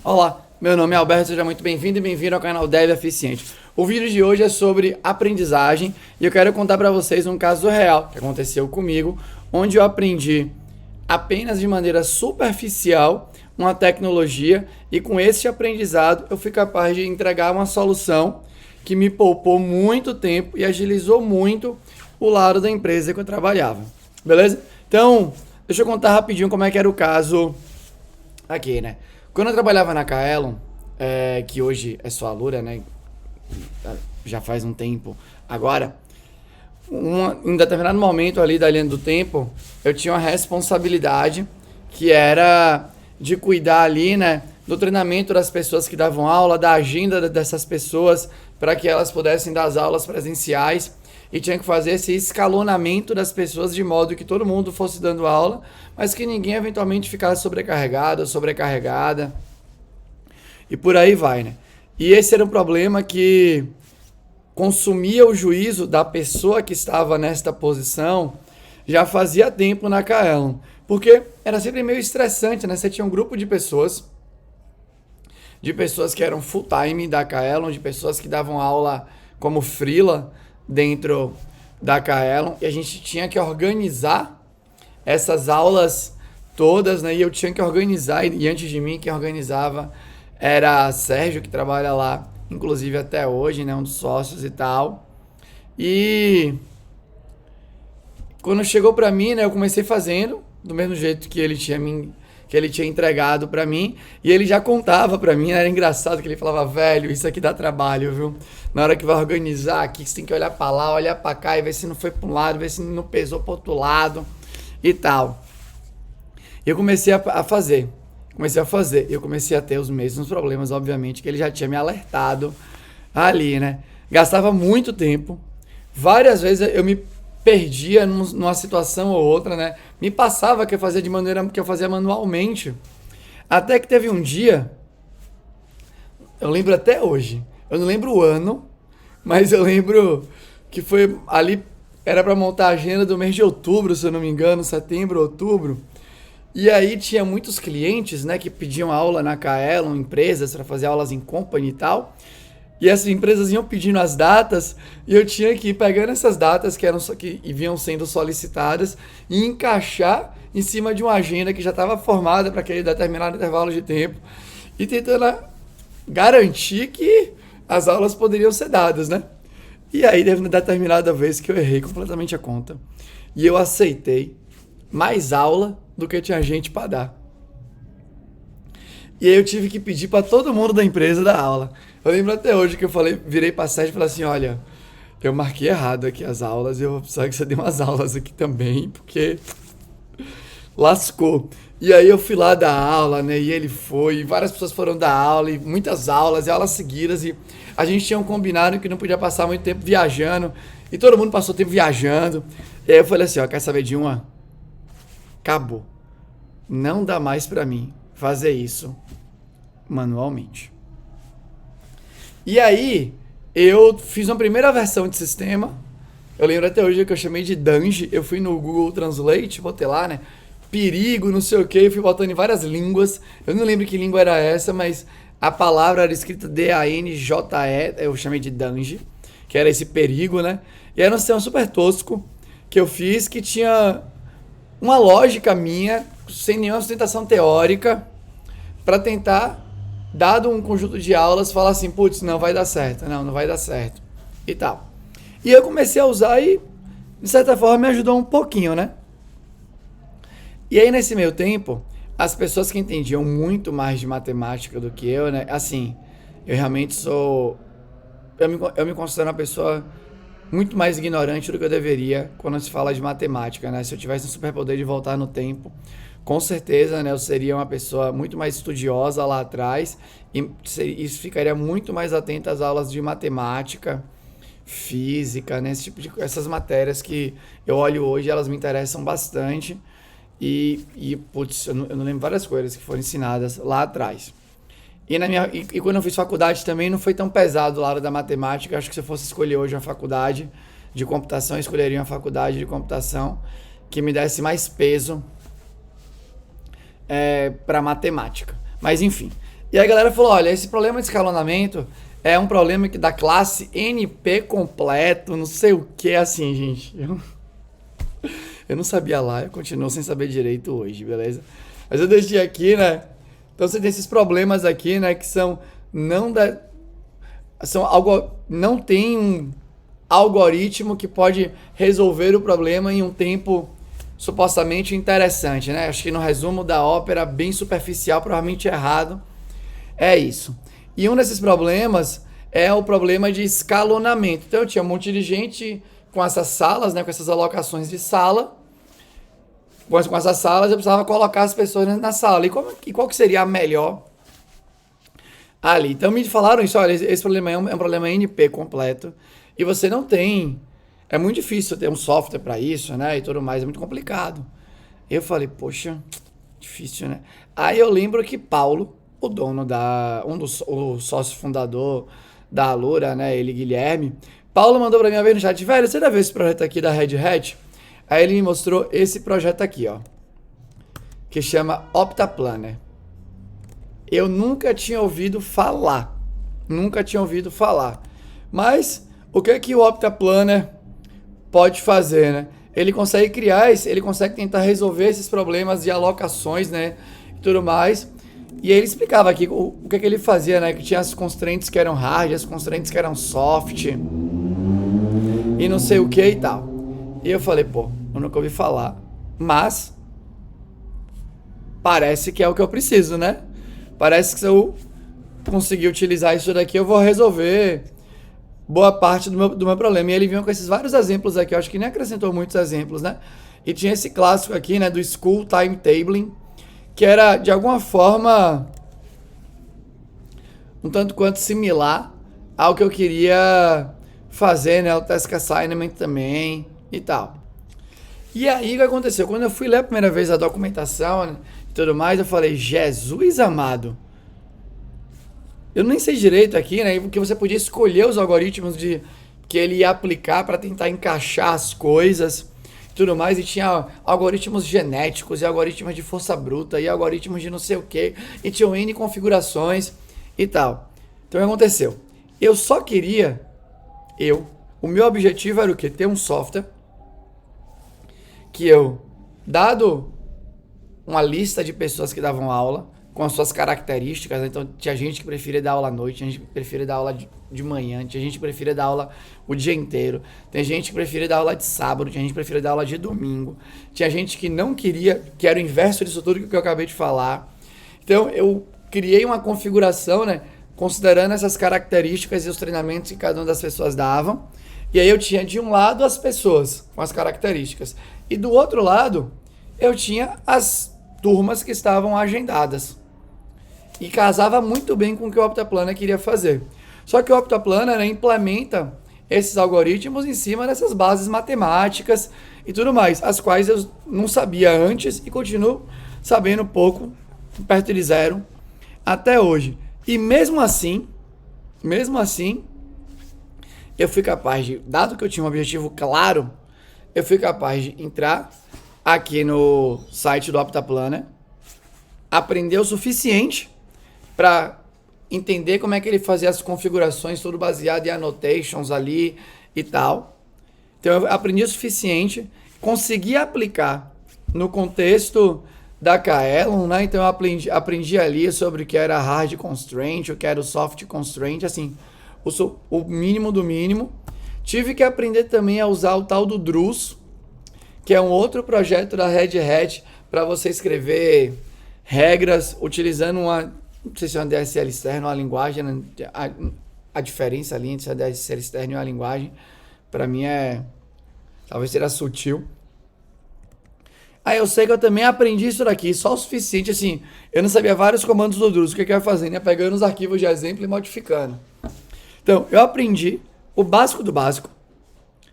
Olá, meu nome é Alberto, seja muito bem-vindo e bem-vindo ao canal Dev Eficiente. O vídeo de hoje é sobre aprendizagem e eu quero contar para vocês um caso real que aconteceu comigo, onde eu aprendi apenas de maneira superficial uma tecnologia e com esse aprendizado eu fui capaz de entregar uma solução que me poupou muito tempo e agilizou muito o lado da empresa que eu trabalhava. Beleza? Então, deixa eu contar rapidinho como é que era o caso aqui, né? Quando eu trabalhava na Kaelon, que hoje é só a Lura, né? Já faz um tempo agora, em determinado momento ali da linha do tempo, eu tinha uma responsabilidade que era de cuidar ali, né, do treinamento das pessoas que davam aula, da agenda dessas pessoas para que elas pudessem dar as aulas presenciais e tinha que fazer esse escalonamento das pessoas de modo que todo mundo fosse dando aula, mas que ninguém eventualmente ficasse sobrecarregado ou sobrecarregada e por aí vai, né? E esse era um problema que consumia o juízo da pessoa que estava nesta posição já fazia tempo na Kaelon. Porque era sempre meio estressante, né? Você tinha um grupo de pessoas que eram full time da Kaelon, de pessoas que davam aula como freela dentro da Kaelon, e a gente tinha que organizar essas aulas todas, né? E eu tinha que organizar, e antes de mim quem organizava era Sérgio, que trabalha lá, inclusive até hoje, né? Um dos sócios e tal. E quando chegou pra mim, né? Eu comecei fazendo do mesmo jeito que ele tinha entregado pra mim, e ele já contava pra mim, era engraçado que ele falava, velho, isso aqui dá trabalho, viu? Na hora que vai organizar aqui, você tem que olhar pra lá, olhar pra cá e ver se não foi pra um lado, ver se não pesou pro outro lado e tal. E eu comecei a fazer. Eu comecei a ter os mesmos problemas, obviamente, que ele já tinha me alertado ali, né? Gastava muito tempo. Várias vezes eu me perdia numa situação ou outra, né? Me passava que eu fazia de maneira que eu fazia manualmente. Até que teve um dia, eu lembro até hoje. Eu não lembro o ano, mas eu lembro que foi ali, era para montar a agenda do mês de outubro, se eu não me engano, setembro, outubro. E aí tinha muitos clientes, né, que pediam aula na Kaelon, empresas para fazer aulas em company e tal. E essas empresas iam pedindo as datas e eu tinha que ir pegando essas datas que vinham sendo solicitadas e encaixar em cima de uma agenda que já estava formada para aquele determinado intervalo de tempo e tentando garantir que as aulas poderiam ser dadas, né? E aí teve uma determinada vez que eu errei completamente a conta e eu aceitei mais aula do que tinha gente para dar. E aí eu tive que pedir para todo mundo da empresa dar aula. Eu lembro até hoje que eu virei pra Sérgio e falei assim, olha, eu marquei errado aqui as aulas e eu vou precisar que você dê umas aulas aqui também, porque lascou. E aí eu fui lá dar aula, né, e ele foi, e várias pessoas foram dar aula, e muitas aulas, e aulas seguidas, e a gente tinha um combinado que não podia passar muito tempo viajando, e todo mundo passou tempo viajando. E aí eu falei assim, ó, quer saber de uma? Acabou. Não dá mais pra mim fazer isso manualmente. E aí, eu fiz uma primeira versão de sistema. Eu lembro até hoje que eu chamei de Dange. Eu fui no Google Translate, botei lá, né? Perigo, não sei o que. Fui botando em várias línguas. Eu não lembro que língua era essa, mas a palavra era escrita D-A-N-J-E. Eu chamei de Dange, que era esse perigo, né? E era um sistema super tosco que eu fiz, que tinha uma lógica minha, sem nenhuma sustentação teórica, para tentar, dado um conjunto de aulas, falar assim, putz, não vai dar certo, não vai dar certo e tal. E eu comecei a usar e, de certa forma, me ajudou um pouquinho, né? E aí, nesse meio tempo, as pessoas que entendiam muito mais de matemática do que eu, né? Assim, eu realmente sou... Eu me considero uma pessoa muito mais ignorante do que eu deveria quando se fala de matemática, né? Se eu tivesse um superpoder de voltar no tempo, com certeza, né, eu seria uma pessoa muito mais estudiosa lá atrás e isso ficaria muito mais atento às aulas de matemática, física, né, essas matérias que eu olho hoje, elas me interessam bastante putz, eu não lembro várias coisas que foram ensinadas lá atrás. E quando eu fiz faculdade também não foi tão pesado lá da matemática. Acho que se eu fosse escolher hoje uma faculdade de computação, eu escolheria uma faculdade de computação que me desse mais peso para matemática. Mas enfim, E aí a galera falou, olha, esse problema de escalonamento é um problema que da classe NP completo, não sei o que, assim, gente. Eu não sabia lá, eu continuo sem saber direito hoje, beleza? Mas eu deixei aqui, né? Então você tem esses problemas aqui, né? Que são não da... São algo... Não tem um algoritmo que pode resolver o problema em um tempo supostamente interessante, né? Acho que no resumo da ópera, bem superficial, provavelmente errado, é isso. E um desses problemas é o problema de escalonamento. Então eu tinha um monte de gente com essas salas, né? Com essas alocações de sala. Com essas salas eu precisava colocar as pessoas na sala. E qual que seria a melhor ali? Então me falaram isso, olha, esse problema é um problema NP completo. E você não tem... É muito difícil ter um software para isso, né? E tudo mais, é muito complicado. Eu falei, poxa, difícil, né? Aí eu lembro que Paulo, o dono o sócio fundador da Alura, né? Ele, Guilherme. Paulo mandou para mim uma vez no chat, velho, você já viu esse projeto aqui da Red Hat? Aí ele me mostrou esse projeto aqui, ó. Que chama OptaPlanner. Eu nunca tinha ouvido falar. Nunca tinha ouvido falar. Mas o que é que o OptaPlanner pode fazer, né? Ele consegue ele consegue tentar resolver esses problemas de alocações, né? E tudo mais. E ele explicava aqui o que é que ele fazia, né? Que tinha as constraints que eram hard, as constraints que eram soft. E não sei o que e tal. E eu falei, pô, eu nunca ouvi falar. Mas parece que é o que eu preciso, né? Parece que se eu conseguir utilizar isso daqui, eu vou resolver boa parte do meu problema. E ele vinha com esses vários exemplos aqui, eu acho que nem acrescentou muitos exemplos, né? E tinha esse clássico aqui, né, do School Timetabling, que era, de alguma forma, um tanto quanto similar ao que eu queria fazer, né, o Task Assignment também e tal. E aí, o que aconteceu? Quando eu fui ler a primeira vez a documentação, né, e tudo mais, eu falei, Jesus amado, eu nem sei direito aqui, né? Porque você podia escolher os algoritmos que ele ia aplicar para tentar encaixar as coisas e tudo mais. E tinha algoritmos genéticos, e algoritmos de força bruta, e algoritmos de não sei o que. E tinham N configurações e tal. Então o que aconteceu? Eu só queria, o meu objetivo era o quê? Ter um software que eu, dado uma lista de pessoas que davam aula, com as suas características, então tinha gente que preferia dar aula à noite, tinha gente que preferia dar aula de manhã, tinha gente que preferia dar aula o dia inteiro, tem gente que preferia dar aula de sábado, tinha gente que preferia dar aula de domingo, tinha gente que não queria, que era o inverso disso tudo que eu acabei de falar. Então eu criei uma configuração, né, considerando essas características e os treinamentos que cada uma das pessoas davam, e aí eu tinha de um lado as pessoas com as características, e do outro lado eu tinha as turmas que estavam agendadas. E casava muito bem com o que o OptaPlanner queria fazer. Só que o OptaPlanner, né, implementa esses algoritmos em cima dessas bases matemáticas e tudo mais, as quais eu não sabia antes e continuo sabendo pouco, perto de zero, até hoje. E mesmo assim, eu fui capaz de, dado que eu tinha um objetivo claro, eu fui capaz de entrar aqui no site do OptaPlanner, aprender o suficiente para entender como é que ele fazia as configurações, tudo baseado em annotations ali e tal. Então eu aprendi o suficiente, consegui aplicar no contexto da Kaelon, né? Então eu aprendi ali sobre o que era hard constraint, o que era o soft constraint, assim, o mínimo do mínimo. Tive que aprender também a usar o tal do Druce, que é um outro projeto da Red Hat para você escrever regras utilizando não sei se é uma DSL externa ou uma linguagem, né? A diferença ali entre a DSL externa e uma linguagem, para mim talvez seja sutil. Aí eu sei que eu também aprendi isso daqui, só o suficiente, assim, eu não sabia vários comandos do Druce, o que eu ia fazendo? Ia pegando os arquivos de exemplo e modificando. Então, eu aprendi o básico do básico,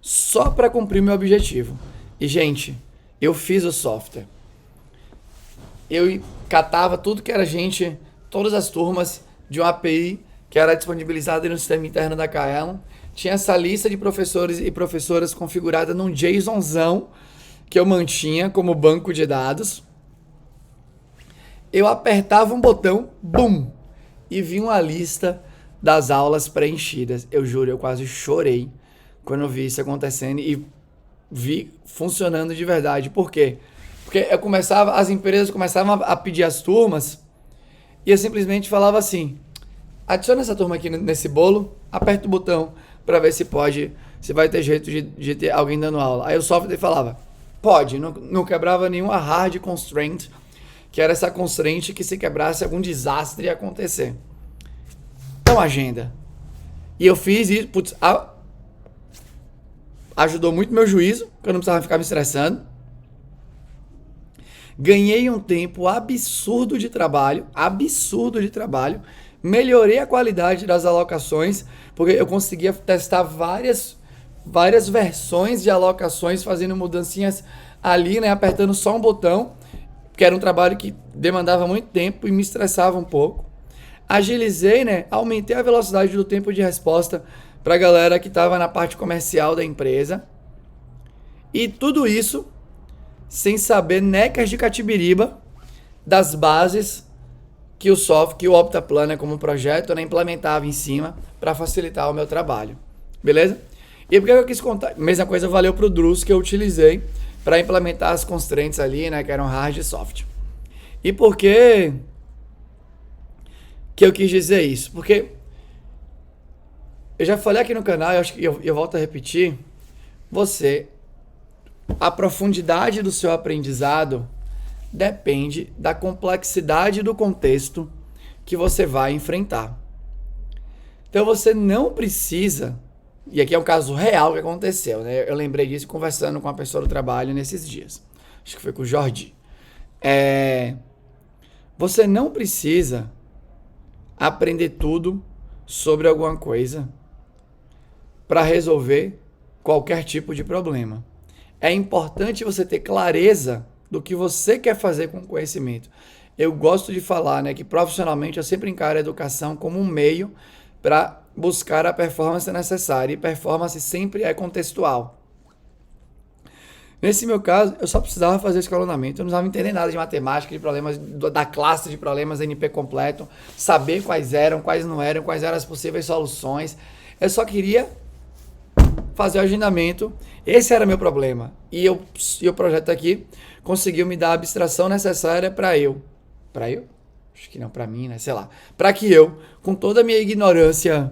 só para cumprir meu objetivo. E, gente, eu fiz o software. Eu catava tudo que era todas as turmas de uma API que era disponibilizada no sistema interno da Kaelon. Tinha essa lista de professores e professoras configurada num JSONzão que eu mantinha como banco de dados. Eu apertava um botão, bum! e vi uma lista das aulas preenchidas. Eu juro, eu quase chorei quando eu vi isso acontecendo e vi funcionando de verdade. Por quê? Porque as empresas começavam a pedir as turmas e eu simplesmente falava assim: adiciona essa turma aqui nesse bolo, aperta o botão para ver se vai ter jeito de ter alguém dando aula. Aí o software falava: pode, não quebrava nenhuma hard constraint, que era essa constraint que se quebrasse algum desastre ia acontecer. Então, agenda. E eu fiz isso, putz, ajudou muito meu juízo, que eu não precisava ficar me estressando. Ganhei um tempo absurdo de trabalho, melhorei a qualidade das alocações, porque eu conseguia testar várias versões de alocações, fazendo mudancinhas ali, né, apertando só um botão, que era um trabalho que demandava muito tempo e me estressava um pouco. Agilizei, né, aumentei a velocidade do tempo de resposta para a galera que estava na parte comercial da empresa. E tudo isso sem saber necas de catibiriba das bases que o Optaplanner como projeto, né, implementava em cima para facilitar o meu trabalho. Beleza? E por que eu quis contar? Mesma coisa valeu para o Drus, que eu utilizei para implementar as constraints ali, né, que eram hard e soft. E por que eu quis dizer isso? Porque eu já falei aqui no canal, eu acho que eu volto a repetir, a profundidade do seu aprendizado depende da complexidade do contexto que você vai enfrentar. Então você não precisa, e aqui é um caso real que aconteceu, né? Eu lembrei disso conversando com uma pessoa do trabalho nesses dias. Acho que foi com o Jordi. Você não precisa aprender tudo sobre alguma coisa para resolver qualquer tipo de problema. É importante você ter clareza do que você quer fazer com o conhecimento. Eu gosto de falar, né, que profissionalmente eu sempre encaro a educação como um meio para buscar a performance necessária, e performance sempre é contextual. Nesse meu caso, eu só precisava fazer escalonamento, eu não precisava entender nada de matemática, de problemas, da classe de problemas NP completo, saber quais eram, quais não eram, quais eram as possíveis soluções. Eu só queria fazer o agendamento. Esse era meu problema. E o projeto aqui conseguiu me dar a abstração necessária para eu? Acho que não, para mim, né? Sei lá. Para que eu, com toda a minha ignorância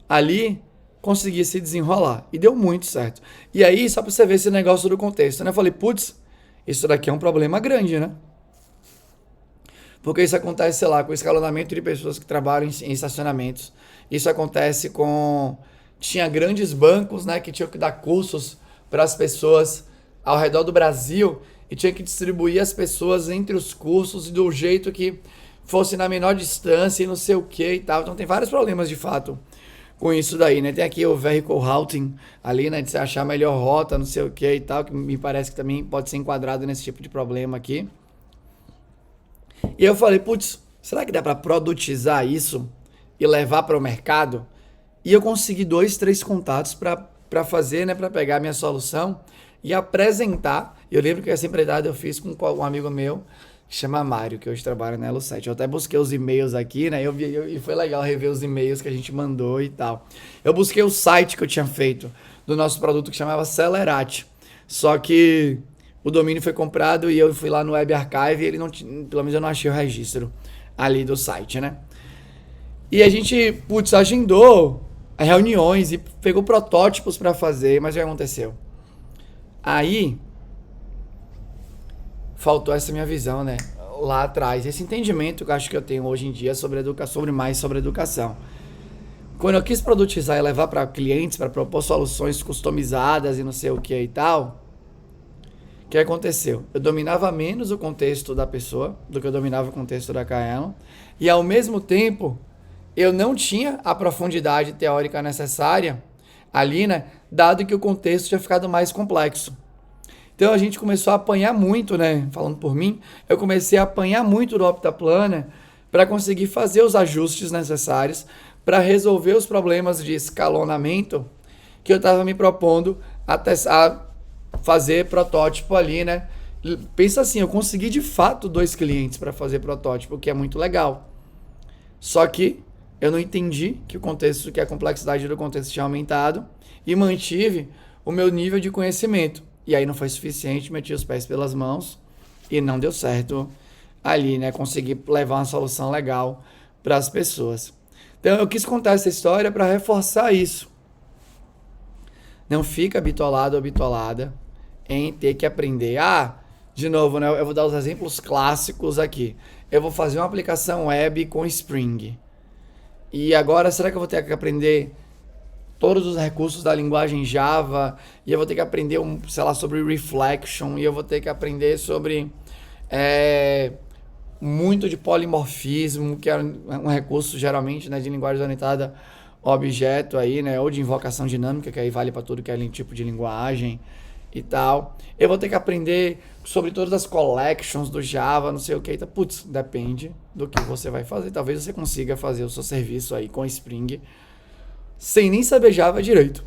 ali, conseguisse desenrolar. E deu muito certo. E aí, só para você ver esse negócio do contexto, né? Eu falei, putz, isso daqui é um problema grande, né? Porque isso acontece, sei lá, com o escalonamento de pessoas que trabalham em estacionamentos. Isso acontece com... Tinha grandes bancos, né, que tinham que dar cursos para as pessoas ao redor do Brasil e tinha que distribuir as pessoas entre os cursos do jeito que fosse na menor distância e não sei o que e tal. Então tem vários problemas de fato com isso daí, né? Tem aqui o vehicle routing ali, né, de você achar a melhor rota, não sei o que e tal, que me parece que também pode ser enquadrado nesse tipo de problema aqui. E eu falei, putz, será que dá para produtizar isso e levar para o mercado? E eu consegui 2, 3 contatos para fazer, né, para pegar a minha solução e apresentar. Eu lembro que essa empreitada eu fiz com um amigo meu, que chama Mário, que hoje trabalha na Elo7. Eu até busquei os e-mails aqui, né, e foi legal rever os e-mails que a gente mandou e tal. Eu busquei o site que eu tinha feito do nosso produto, que chamava Celerate. Só que o domínio foi comprado e eu fui lá no Web Archive e ele não, pelo menos eu não achei o registro ali do site, né. E a gente, putz, agendou reuniões e pegou protótipos para fazer, mas o que aconteceu? Aí faltou essa minha visão, né? Lá atrás, esse entendimento que eu acho que eu tenho hoje em dia sobre educação. Quando eu quis produtizar e levar para clientes, para propor soluções customizadas e não sei o que e tal, o que aconteceu? Eu dominava menos o contexto da pessoa do que eu dominava o contexto da Kaelon, e ao mesmo tempo eu não tinha a profundidade teórica necessária ali, né? Dado que o contexto tinha ficado mais complexo. Então a gente começou a apanhar muito, né? Falando por mim, eu comecei a apanhar muito do Optaplanner para conseguir fazer os ajustes necessários para resolver os problemas de escalonamento que eu estava me propondo a fazer protótipo ali, né? Pensa assim, eu consegui de fato 2 clientes para fazer protótipo, o que é muito legal. Só que eu não entendi que o contexto, que a complexidade do contexto tinha aumentado e mantive o meu nível de conhecimento. E aí não foi suficiente, meti os pés pelas mãos e não deu certo ali, né? Consegui levar uma solução legal para as pessoas. Então eu quis contar essa história para reforçar isso. Não fica bitolado ou bitolada em ter que aprender. De novo, né? Eu vou dar os exemplos clássicos aqui. Eu vou fazer uma aplicação web com Spring. E agora, será que eu vou ter que aprender todos os recursos da linguagem Java? E eu vou ter que aprender, sobre reflection. E eu vou ter que aprender sobre muito de polimorfismo, que é um recurso, geralmente, né, de linguagem orientada a objeto aí, né? Ou de invocação dinâmica, que aí vale para tudo que é tipo de linguagem e tal. Eu vou ter que aprender sobre todas as collections do Java, não sei o que. Então, depende do que você vai fazer. Talvez você consiga fazer o seu serviço aí com Spring sem nem saber Java direito.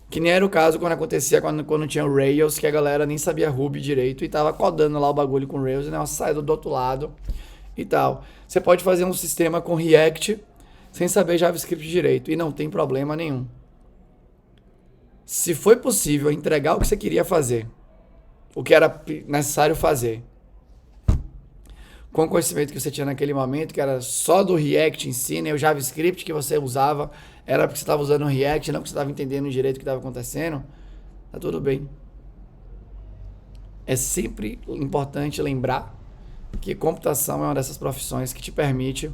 Que nem era o caso quando acontecia quando tinha o Rails, que a galera nem sabia Ruby direito e tava codando lá o bagulho com Rails e saia do outro lado e tal. Você pode fazer um sistema com React sem saber JavaScript direito e não tem problema nenhum. Se foi possível entregar o que você queria fazer, o que era necessário fazer, com o conhecimento que você tinha naquele momento, que era só do React em si, né? O JavaScript que você usava era porque você estava usando o React, não porque você estava entendendo direito o que estava acontecendo, tá tudo bem. É sempre importante lembrar que computação é uma dessas profissões que te permite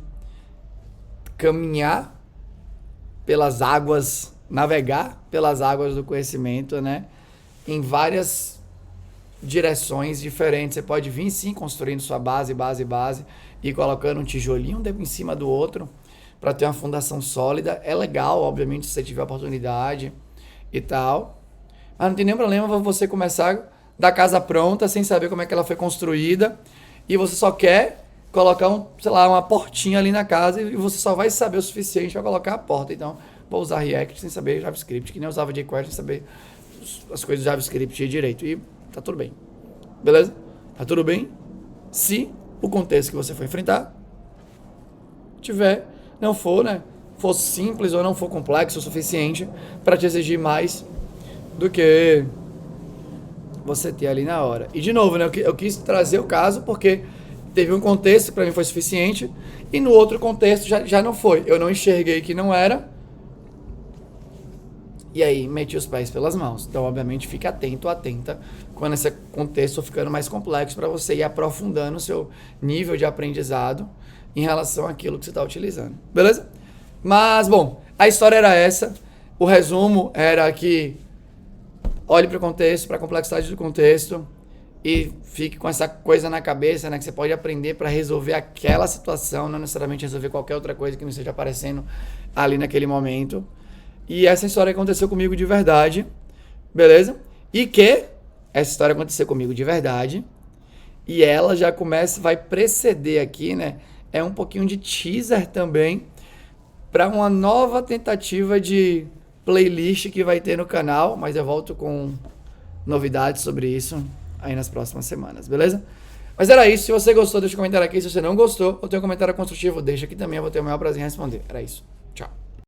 caminhar pelas águas, navegar pelas águas do conhecimento, né? Em várias direções diferentes. Você pode vir sim construindo sua base e colocando um tijolinho em cima do outro para ter uma fundação sólida. É legal, obviamente, se você tiver a oportunidade e tal. Mas não tem nenhum problema você começar da casa pronta, sem saber como é que ela foi construída, e você só quer colocar uma portinha ali na casa e você só vai saber o suficiente para colocar a porta. Então, vou usar React sem saber JavaScript, que nem usava jQuery sem saber as coisas do JavaScript direito. E tá tudo bem. Beleza? Tá tudo bem se o contexto que você for enfrentar não for simples ou não for complexo o suficiente para te exigir mais do que você ter ali na hora. E de novo, né, eu quis trazer o caso porque teve um contexto que para mim foi suficiente e no outro contexto já não foi. Eu não enxerguei que não era. E aí, meti os pés pelas mãos. Então, obviamente, fique atento, atenta, quando esse contexto for ficando mais complexo para você ir aprofundando o seu nível de aprendizado em relação àquilo que você está utilizando. Beleza? Mas, bom, a história era essa. O resumo era que olhe para o contexto, para a complexidade do contexto e fique com essa coisa na cabeça, né, que você pode aprender para resolver aquela situação, não necessariamente resolver qualquer outra coisa que não esteja aparecendo ali naquele momento. E essa história aconteceu comigo de verdade, beleza? E que essa história aconteceu comigo de verdade e ela já vai preceder aqui, né? É um pouquinho de teaser também para uma nova tentativa de playlist que vai ter no canal, mas eu volto com novidades sobre isso aí nas próximas semanas, beleza? Mas era isso. Se você gostou, deixa um comentário aqui. Se você não gostou ou tem um comentário construtivo, deixa aqui também. Eu vou ter o maior prazer em responder. Era isso. Tchau.